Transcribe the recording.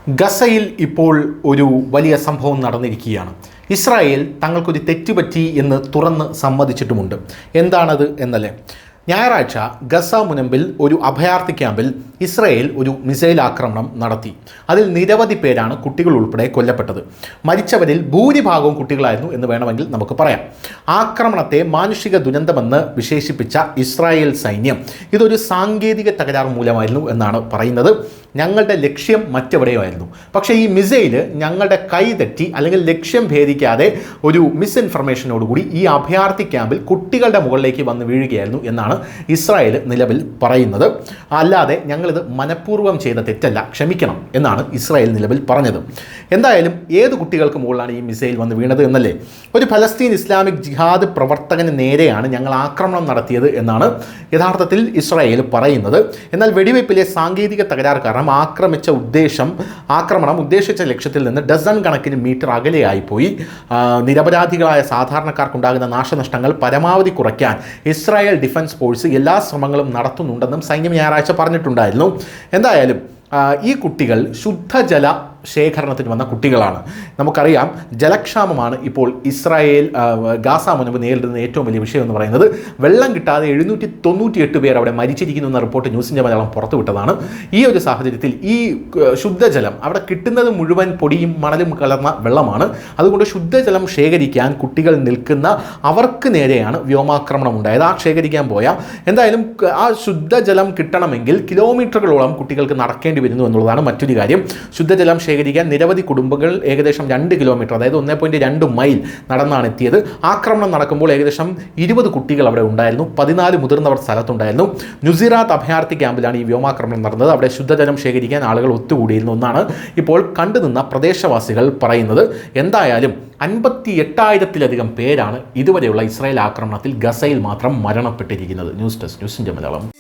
ഗസയിൽ ഇപ്പോൾ ഒരു വലിയ സംഭവം നടന്നിരിക്കുകയാണ്. ഇസ്രായേൽ തങ്ങൾക്കൊരു തെറ്റുപറ്റി എന്ന് തുറന്ന് സമ്മതിച്ചിട്ടുമുണ്ട്. എന്താണത് എന്നല്ലേ? ഞായറാഴ്ച ഗസ മുനമ്പിൽ ഒരു അഭയാർത്ഥി ക്യാമ്പിൽ ഇസ്രായേൽ ഒരു മിസൈൽ ആക്രമണം നടത്തി. അതിൽ നിരവധി പേരാണ്, കുട്ടികൾ ഉൾപ്പെടെ, കൊല്ലപ്പെട്ടത്. മരിച്ചവരിൽ ഭൂരിഭാഗവും കുട്ടികളായിരുന്നു എന്ന് വേണമെങ്കിൽ നമുക്ക് പറയാം. ആക്രമണത്തെ മാനുഷിക ദുരന്തമെന്ന് വിശേഷിപ്പിച്ച ഇസ്രായേൽ സൈന്യം ഇതൊരു സാങ്കേതിക തകരാർ മൂലമായിരുന്നു എന്നാണ് പറയുന്നത്. ഞങ്ങളുടെ ലക്ഷ്യം മറ്റെവിടെയായിരുന്നു, പക്ഷേ ഈ മിസൈൽ ഞങ്ങളുടെ കൈ തെറ്റി അല്ലെങ്കിൽ ലക്ഷ്യം ഭേദിക്കാതെ ഒരു മിസ്ഇൻഫർമേഷനോടുകൂടി ഈ അഭയാർത്ഥി ക്യാമ്പിൽ കുട്ടികളുടെ മുകളിലേക്ക് വന്ന് വീഴുകയായിരുന്നു എന്നാണ് ഇസ്രായേൽ നിലവിൽ പറയുന്നത്. അല്ലാതെ ഞങ്ങളിത് മനഃപൂർവ്വം ചെയ്ത തെറ്റല്ല, ക്ഷമിക്കണം എന്നാണ് ഇസ്രായേൽ നിലവിൽ പറഞ്ഞത്. എന്തായാലും ഏത് കുട്ടികൾക്ക് മുകളിലാണ് ഈ മിസൈൽ വന്ന് വീണത് എന്നല്ലേ? ഒരു ഫലസ്തീൻ ഇസ്ലാമിക് ജിഹാദ് പ്രവർത്തകന് നേരെയാണ് ഞങ്ങൾ ആക്രമണം നടത്തിയത് എന്നാണ് യഥാർത്ഥത്തിൽ ഇസ്രായേൽ പറയുന്നത്. എന്നാൽ വെടിവയ്പ്പിലെ സാങ്കേതിക തകരാർ കാരണം ആക്രമണം ഉദ്ദേശിച്ച ലക്ഷ്യത്തിൽ നിന്ന് ഡസൺ കണക്കിന് മീറ്റർ അകലെയായിപ്പോയി. നിരപരാധികളായ സാധാരണക്കാർക്കുണ്ടാകുന്ന നാശനഷ്ടങ്ങൾ പരമാവധി കുറയ്ക്കാൻ ഇസ്രായേൽ ഡിഫൻസ് ഫോഴ്സ് എല്ലാ ശ്രമങ്ങളും നടത്തുന്നുണ്ടെന്നും സൈന്യം ഞായറാഴ്ച പറഞ്ഞിട്ടുണ്ടായിരുന്നു. എന്തായാലും ഈ കുട്ടികൾ ശുദ്ധജല ശേഖരണത്തിന് വന്ന കുട്ടികളാണ്. നമുക്കറിയാം, ജലക്ഷാമമാണ് ഇപ്പോൾ ഇസ്രായേൽ ഗാസ മുനമ്പ് നേരിടുന്ന ഏറ്റവും വലിയ വിഷയം എന്ന് പറയുന്നത്. വെള്ളം കിട്ടാതെ 798 പേർ അവിടെ മരിച്ചിരിക്കുന്നു എന്ന റിപ്പോർട്ട് ന്യൂസിൻ്റെ മലയാളം പുറത്തുവിട്ടതാണ്. ഈ ഒരു സാഹചര്യത്തിൽ ഈ ശുദ്ധജലം അവിടെ കിട്ടുന്നത് മുഴുവൻ പൊടിയും മണലും കലർന്ന വെള്ളമാണ്. അതുകൊണ്ട് ശുദ്ധജലം ശേഖരിക്കാൻ കുട്ടികൾ നിൽക്കുന്ന അവർക്ക് നേരെയാണ് വ്യോമാക്രമണം ഉണ്ടായത്. ശേഖരിക്കാൻ പോയാൽ എന്തായാലും ആ ശുദ്ധജലം കിട്ടണമെങ്കിൽ കിലോമീറ്ററുകളോളം കുട്ടികൾക്ക് നടക്കേണ്ടി വരുന്നു എന്നുള്ളതാണ് മറ്റൊരു കാര്യം. ശുദ്ധജലം ശേഖരിക്കാൻ നിരവധി കുടുംബങ്ങൾ ഏകദേശം 2 കിലോമീറ്റർ, അതായത് 1.2 മൈൽ നടന്നാണ് എത്തിയത്. ആക്രമണം നടക്കുമ്പോൾ ഏകദേശം 20 കുട്ടികൾ അവിടെ ഉണ്ടായിരുന്നു. 14 മുതിർന്നവർ സ്ഥലത്തുണ്ടായിരുന്നു. നുസിറാത്ത് അഭയാർത്ഥി ക്യാമ്പിലാണ് ഈ വ്യോമാക്രമണം നടന്നത്. അവിടെ ശുദ്ധജലം ശേഖരിക്കാൻ ആളുകൾ ഒത്തുകൂടിയിരുന്നു എന്നാണ് ഇപ്പോൾ കണ്ടുനിന്ന പ്രദേശവാസികൾ പറയുന്നത്. എന്തായാലും 58,000-ലധികം പേരാണ് ഇതുവരെയുള്ള ഇസ്രായേൽ ആക്രമണത്തിൽ ഗസയിൽ മാത്രം മരണപ്പെട്ടിരിക്കുന്നത്. ന്യൂസ് ഡെസ്ക്, ന്യൂസിൻ്റെ മലയാളം.